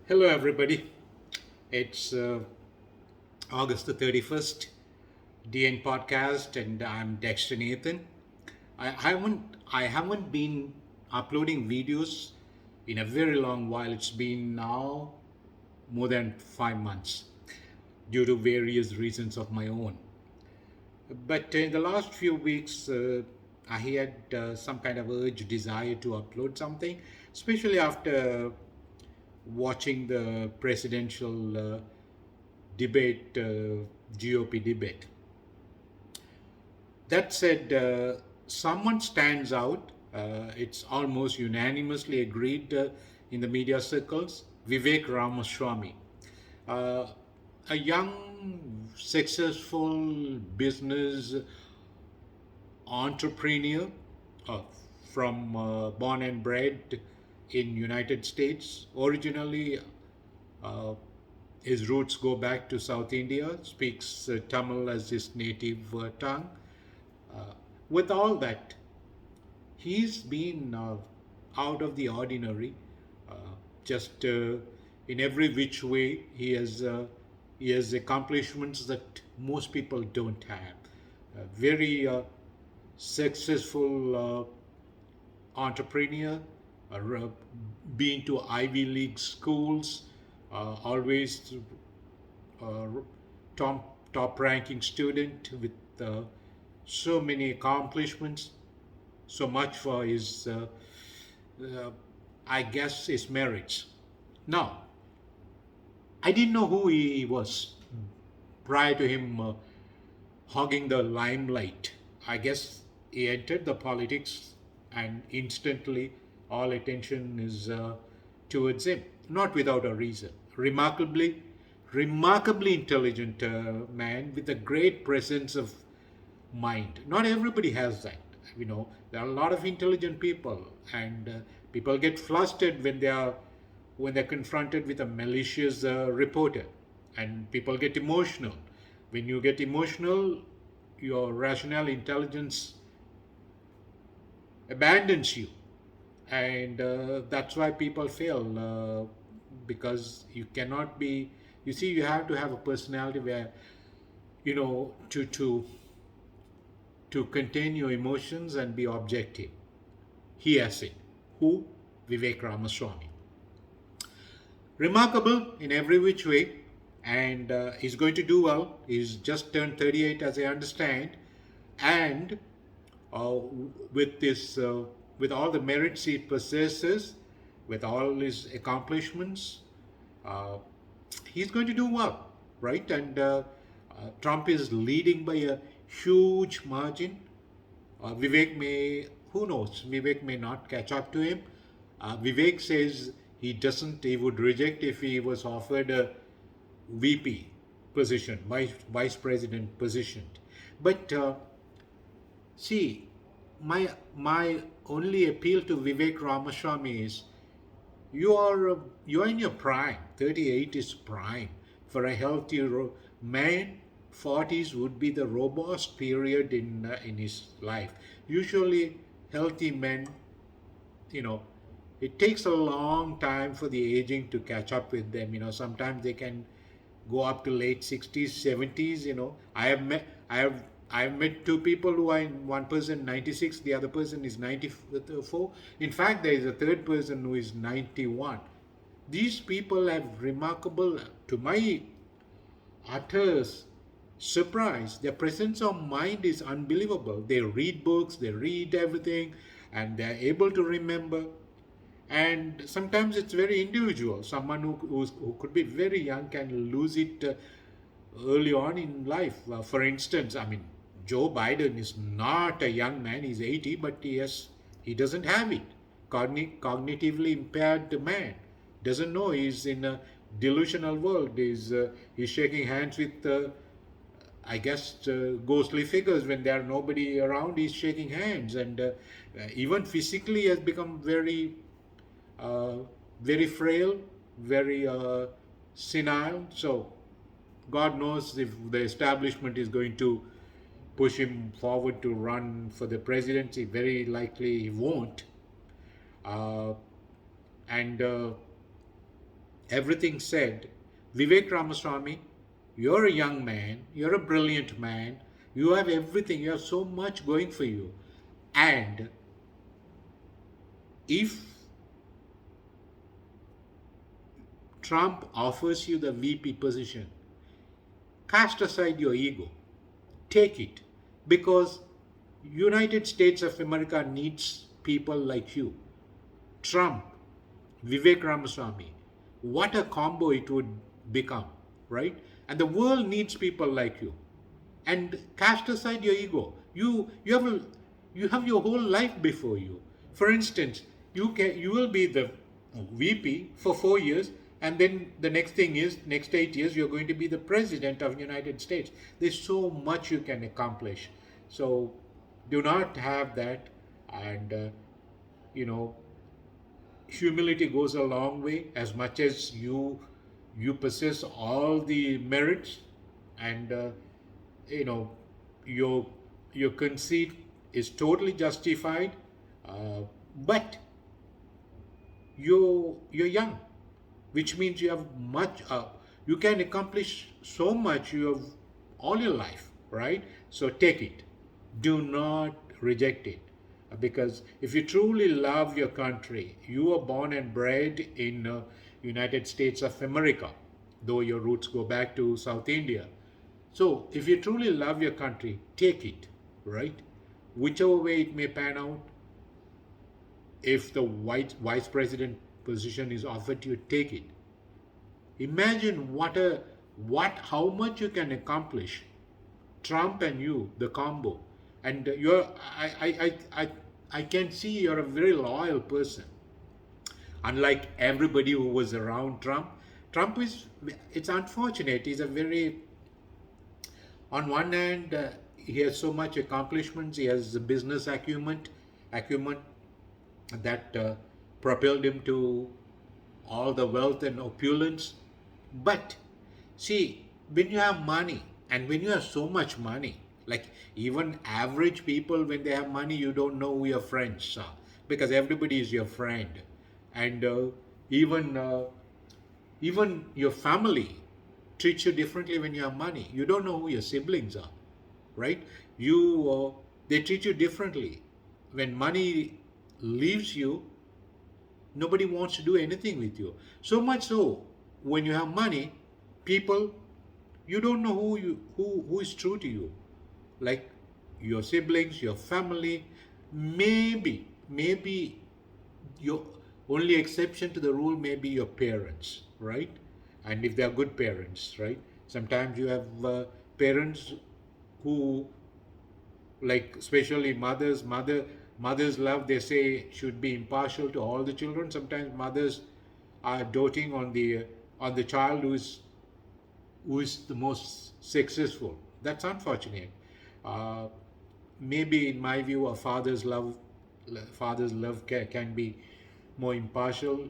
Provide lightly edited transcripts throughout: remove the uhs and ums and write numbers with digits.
Hello, everybody. It's August the 31st, DN Podcast, and I'm Dexter Nathan. I haven't been uploading videos in a very long while. It's been now more than 5 months due to various reasons of my own. But in the last few weeks, I had some kind of urge, desire to upload something, especially after watching the presidential debate, GOP debate. That said, someone stands out. It's almost unanimously agreed in the media circles. Vivek Ramaswamy, uh, a young, successful business entrepreneur uh, from born and bred in United States. Originally, uh, his roots go back to South India. Speaks Tamil as his native tongue. Uh, with all that, he's been out of the ordinary. Uh, just in every which way, he has accomplishments that most people don't have. Very successful entrepreneur, been to Ivy League schools, always uh, top ranking student with so many accomplishments, so much for his, uh, I guess, his merits. Now, I didn't know who he was prior to him hogging the limelight. I guess he entered the politics and instantly all attention is towards him, not without a reason. Remarkably intelligent man with a great presence of mind. Not everybody has that. There are a lot of intelligent people, and people get flustered when they're confronted with a malicious reporter, and people get emotional. When you get emotional, your rational intelligence abandons you, and that's why people fail, because you cannot be. You see, you have to have a personality where to contain your emotions and be objective. He has it. Who? Vivek Ramaswamy. Remarkable in every which way, and he's going to do well. He's just turned 38, as I understand, and uh, with this, with all the merits he possesses, with all his accomplishments, uh, he's going to do well, right? And Trump is leading by a huge margin. Vivek may, who knows, Vivek may not catch up to him. Vivek says he would reject if he was offered a VP position, vice president position. But see, my only appeal to Vivek Ramaswamy is you are in your prime. 38 is prime for a healthy man. 40s would be the robust period in his life. Usually, healthy men, you know, it takes a long time for the aging to catch up with them. Sometimes they can go up to late 60s, 70s. I have met two people who are in, one person 96, the other person is 94. In fact, there is a third person who is 91. These people have remarkable, to my utter surprise, their presence of mind is unbelievable. They read books, they read everything, and they're able to remember. And sometimes it's very individual. Someone who could be very young can lose it early on in life. For instance, I mean, Joe Biden is not a young man, he's 80, but he doesn't have it. Cognitively impaired man doesn't know he's in a delusional world. He's shaking hands with, I guess, ghostly figures when there are nobody around. He's shaking hands, and even physically has become uh, very frail, very senile. So God knows if the establishment is going to push him forward to run for the presidency. Very likely he won't. Uh, and everything said, Vivek Ramaswamy, you're a young man, you're a brilliant man, you have everything, you have so much going for you. And if Trump offers you the VP position, cast aside your ego, take it, because United States of America needs people like you. Trump, Vivek Ramaswamy, what a combo it would become, right? And the world needs people like you. And cast aside your ego. You have your whole life before you. For instance, you will be the VP for 4 years, and then the next thing is next 8 years you're going to be the president of United States. There's so much you can accomplish. So do not have that, and you know humility goes a long way. As much as you possess all the merits, and you know your your conceit is totally justified, but you're young, which means you have much you can accomplish so much. You have all your life, right? So take it, do not reject it. Because if you truly love your country, you were born and bred in United States of America, though your roots go back to South India. So if you truly love your country, take it, right? Whichever way it may pan out. If the white vice president position is offered to you, take it. Imagine what how much you can accomplish. Trump and you, the combo, and I can see you're a very loyal person. Unlike everybody who was around Trump, Trump is, it's unfortunate. He's a very, on one hand, he has so much accomplishments. He has the business acumen that propelled him to all the wealth and opulence. But see, when you have money, and when you have so much money, like even average people, when they have money, you don't know who your friends are, because everybody is your friend. And even even your family treats you differently when you have money. You don't know who your siblings are, right? You They treat you differently. When money leaves you, nobody wants to do anything with you. So much so, when you have money, people, you don't know who is true to you. Like your siblings, your family, maybe your only exception to the rule may be your parents, right? And if they are good parents, right? Sometimes you have parents who, like especially mothers love, they say, should be impartial to all the children. Sometimes mothers are doting on the child who is the most successful. That's unfortunate. uh, Maybe in my view, a father's love can be more impartial,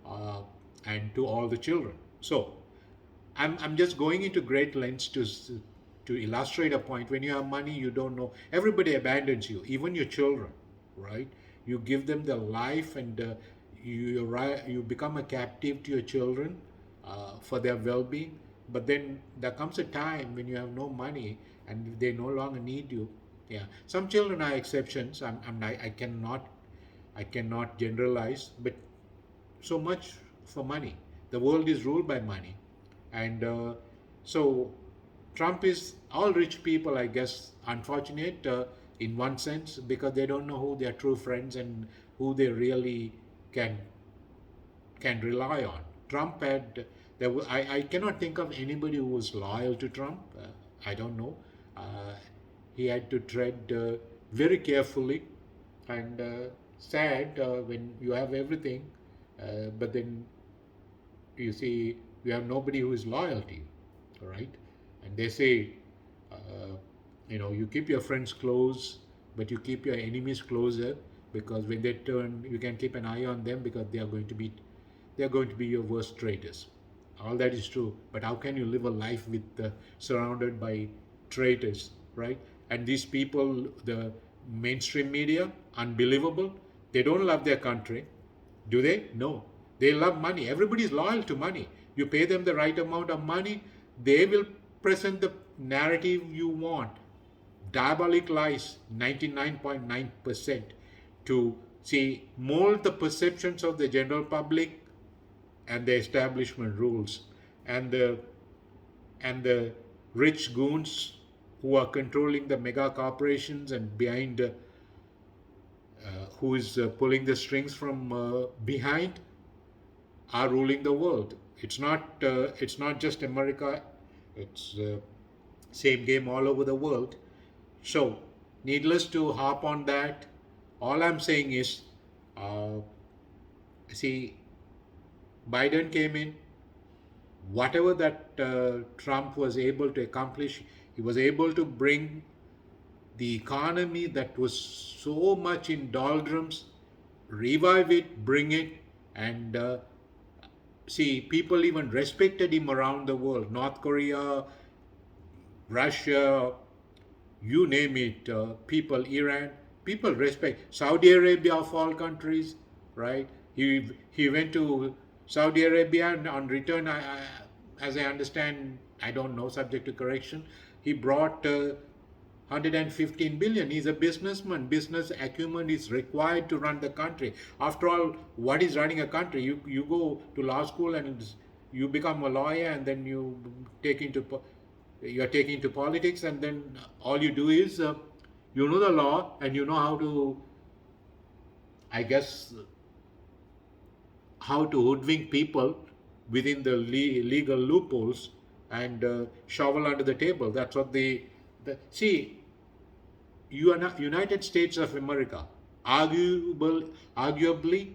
uh, and to all the children. So I'm just going into great lengths to illustrate a point. When you have money, you don't know. Everybody abandons you, even your children, right? You give them their life, and you become a captive to your children for their well-being. But then there comes a time when you have no money and they no longer need you. Yeah, some children are exceptions. I cannot generalize, but so much for money. The world is ruled by money, and so Trump is, all rich people, I guess, unfortunate in one sense, because they don't know who their true friends and who they really can rely on. Trump had I cannot think of anybody who was loyal to Trump. I don't know. Uh, he had to tread very carefully, and sad when you have everything, but then you see you have nobody who is loyal to you, right? And they say, uh, you keep your friends close, but you keep your enemies closer, because when they turn, you can keep an eye on them, because they are going to be your worst traitors. All that is true, but how can you live a life with surrounded by traitors, right? And these people, the mainstream media, unbelievable. They don't love their country, do they? No. They love money. Everybody is loyal to money. You pay them the right amount of money, they will present the narrative you want. Diabolic lies, 99.9%, to see mold the perceptions of the general public and the establishment rules, and the rich goons who are controlling the mega corporations and behind who is pulling the strings from behind are ruling the world. It's not just America. It's same game all over the world. So, needless to harp on that, all I'm saying is, uh, see, Biden came in. Whatever that Trump was able to accomplish, he was able to bring the economy that was so much in doldrums, revive it, bring it, and see, people even respected him around the world. North Korea, Russia, you name it, people, Iran, people respect. Saudi Arabia of all countries, right? He went to Saudi Arabia, and on return, as I understand, I don't know, subject to correction, he brought 115 billion. He's a businessman. Business acumen is required to run the country. After all, what is running a country? You go to law school and you become a lawyer, and then take into you're taking to politics, and then all you do is you know the law, and you know how to, I guess, how to hoodwink people within the legal loopholes, and shovel under the table. That's what the see. United States of America, arguably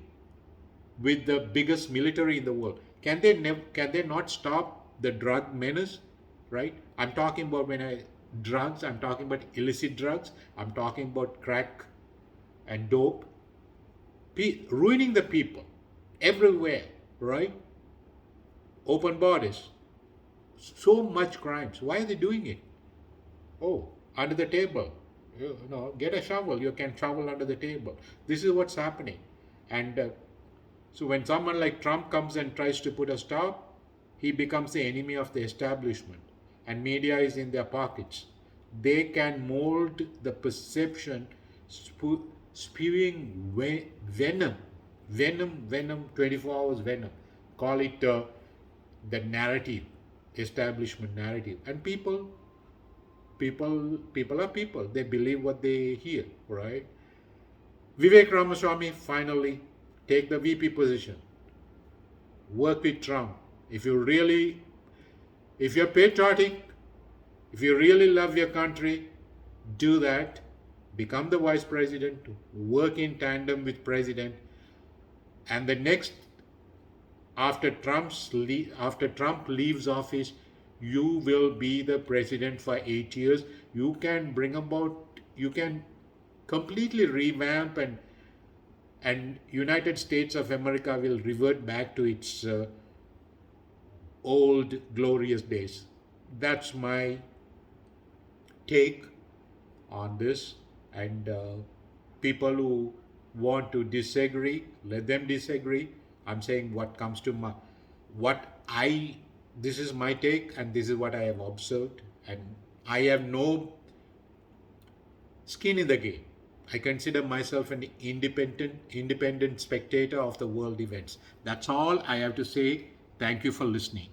with the biggest military in the world, can they not stop the drug menace? Right? I'm talking about drugs. I'm talking about illicit drugs. I'm talking about crack and dope, ruining the people everywhere. Right? Open borders, so much crimes. Why are they doing it? Oh, under the table. You know, get a shovel. You can shovel under the table. This is what's happening. And so when someone like Trump comes and tries to put a stop, he becomes the enemy of the establishment. And media is in their pockets. They can mold the perception, spewing venom, 24 hours venom. Call it the narrative, establishment narrative. And people are people. They believe what they hear, right? Vivek Ramaswamy, finally, take the VP position. Work with Trump. If you're patriotic, if you really love your country, do that. Become the vice president. Work in tandem with president. And the next, after Trump leaves office, you will be the president for 8 years. You can completely revamp, and United States of America will revert back to its old glorious days. That's my take on this. And people who want to disagree, let them disagree. I'm saying what comes to what I this is my take, and this is what I have observed, and I have no skin in the game. I consider myself an independent spectator of the world events. That's all I have to say. Thank you for listening.